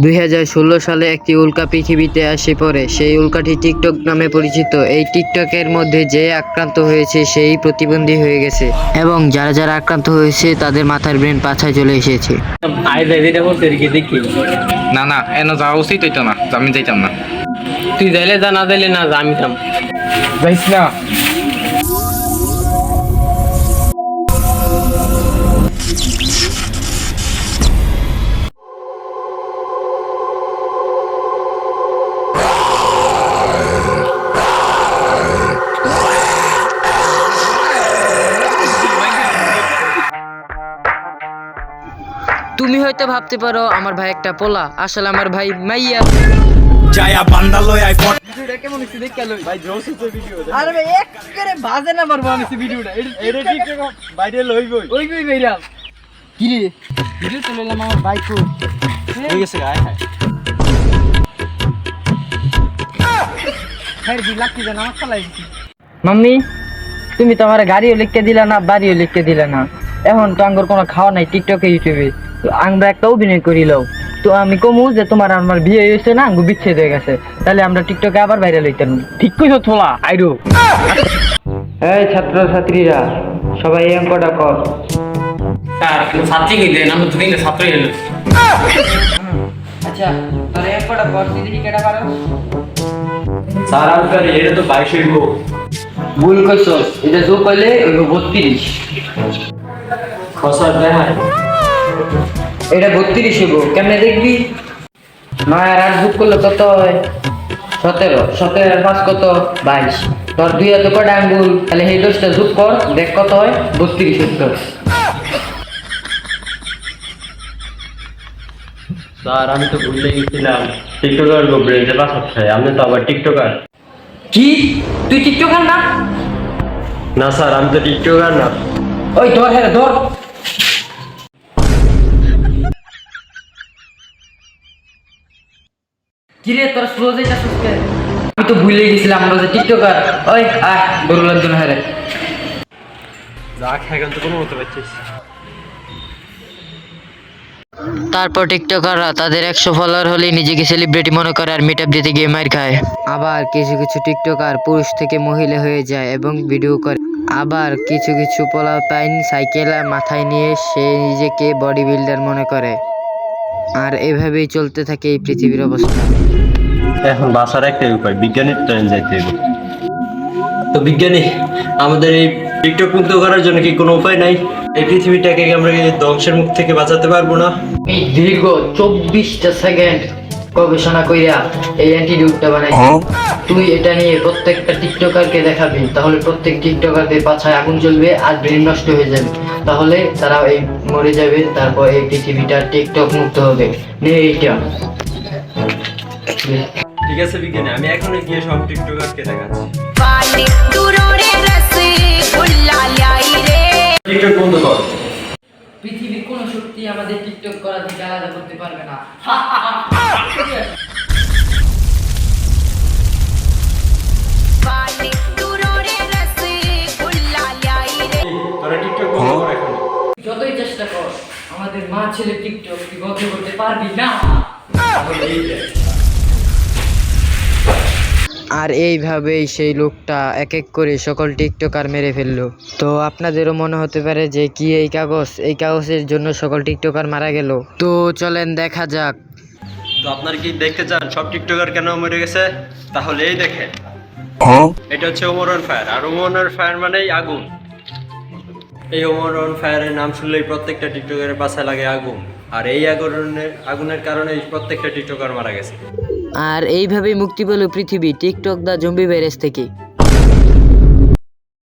2016 সালে একটি উল্কা পৃথিবীতে আসে পড়ে। সেই উল্কাটি টিকটক নামে পরিচিত। এই টিকটকের মধ্যে যে আক্রান্ত হয়েছে সেই প্রতিবন্ধী হয়ে গেছে এবং যারা যারা আক্রান্ত হয়েছে তাদের মাথার ব্রেন পাছায় চলে এসেছে। না না এন যাওয়া উচিত হইতো না, আমি যাইতাম না। তুই যাইলে যা, না যাইলে না যা, আমি থাম। যাইস না। তুমি হয়তো ভাবতে পারো আমার ভাই একটা পোলা, আসলে আমার ভাই মাইয়া। Jaya bandalo I fought. ভিডিওটা কেমন হইছে দেখ কেন ভাই, জোস হচ্ছে ভিডিও। আরে ভাই একবারে বাজে নাম্বার বানাইছে ভিডিওটা। এটা টিকটক ভাইরাল হইবই। ওই ভাইরাল। কি রে ভিডিও চলাইলাম আমার বাইক কো হয়ে গেছে। আয় হায় খাইর দি লাকি জানা আমার চালাইছি। মাম্মি, তুমি তো আমার গাড়িও লিখতে দিলা না, বাড়িও লিখতে দিলা না। এখন তো আঙ্গুর কোনো খাওয়া নাই টিকটকে ইউটিউবে, তো আমরা একটা অভিনয় করিলাম। তো আমি কমু যে তোমার আমার বিয়ে হয়েছে না, আঙ্গু বিচ্ছেদ হয়ে গেছে, তাহলে আমরা টিকটকে আবার বাইরে লইতাম। ঠিক কইছো তোলা আইরো। এই ছাত্র ছাত্রীরা সবাই এই অঙ্কটা কর। স্যার ছাত্রী কই দেন, আমি দুদিন ছাত্রই হলো। আচ্ছা তাহলে এই অঙ্কটা কর, দিদি কেটা পারো? স্যার আমি করি, এটা তো 22 হইবো। ভুল কইছো, এটা যোগ করলে 32। খসর দেখায় এটা 32 হইব, কেমনে দেখবি? 9 আর 8 যোগ করলে কত হয়? 17। 17 আর 5 কত? 22। তোর 2 হাতে কয়টা আঙ্গুল? তাহলে এই 10টা যোগ কর, দেখ কত হয়? 32 উত্তর। স্যার আমি তো ভুলে গেছিলাম, টিকটকার গো ব্রেনটা বাঁচাচ্ছে, আমি তো আবার টিকটকার। কি তুই টিকটকার না? না স্যার আমি তো টিকটকার না। ওই ধর, হ্যাঁ ধর। কিরে তোর স্লো যেটা সুস্কে, আমি তো ভুলে গেছিলাম আমরা যে টিকটকার। ওই আয় বড়লার জন্য হ্যাঁ রে। যা এখন তো কোনো মতো পাচ্ছিস। তারপর টিকটকাররা তাদের 100 ফলোয়ার হলেই নিজেকে সেলিব্রিটি মনে করে আর মিটআপ দিতে গিয়ে মার খায়। আবার কিছু কিছু টিকটকার পুরুষ থেকে মহিলা হয়ে যায় এবং ভিডিও করে। আবার কিছু কিছু পোলাপাইন সাইকেল মাথায় নিয়ে সে নিজেকে বডি বিল্ডার মনে করে। আর এভাবেই চলতে থাকে এই পৃথিবীর অবস্থা। এখন বাঁচার একটাই উপায়, বিজ্ঞানের ট্রেন যাইতে হবে। তো বিজ্ঞানী, আমাদের এই টিকটক মুক্ত করার জন্য কি কোনো উপায় নাই? এই পৃথিবীটাকে কি আমরা ধ্বংসের মুখ থেকে বাঁচাতে পারবো না? এই দীর্ঘ 24টা সেকেন্ড গবেষণা কইরা এই অ্যান্টিডিউটটা বানাইছি। তুই এটা নিয়ে প্রত্যেকটা টিকটকারকে দেখাবি, তাহলে প্রত্যেক টিকটকারদের পাছায় আগুন জ্বলবে আর ব্রেন নষ্ট হয়ে যাবে, তাহলে তারা এই মরে যাবে। তারপর এই পৃথিবীটা টিকটক মুক্ত হবে। নে এইটা। ঠিক আছে বিজ্ঞানী, আমি এখনই গিয়ে সব টিকটকারকে দেখাচ্ছি। টিকটক বন্ধ কর। পৃথিবীর কোন শক্তি আমাদের টিকটক করা থেকে আলাদা করতে পারবে না। তোরা টিকটক বন্ধ কর এখন। যতই চেষ্টা কর, আমাদের মা ছেলে টিকটক তুই বন্ধ করতে পারবি না। আর এইভাবেই সেই লোকটা এক এক করে সকল টিকটকার মেরে ফেললো। তো আপনাদেরও মনে হতে পারে যে কি এই কাগজের জন্য সকল টিকটকার মারা গেল। তো চলেন দেখা যাক। তো আপনার কি দেখতে চান সব টিকটকার কেন মরে গেছে? তাহলে এই দেখেন, এটা হচ্ছে ওমর অন ফায়ার, আর ওমর অন ফায়ার মানেই আগুন। এই ওমর অন ফায়ারের নাম শুনলেই প্রত্যেকটা টিকটকারের পাশায় লাগে আগুন, আর এই আগুনের কারণে প্রত্যেকটা টিকটকার মারা গেছে। আর এইভাবেই মুক্তি পেল পৃথিবী টিকটক দা জম্বি ভাইরাস থেকে।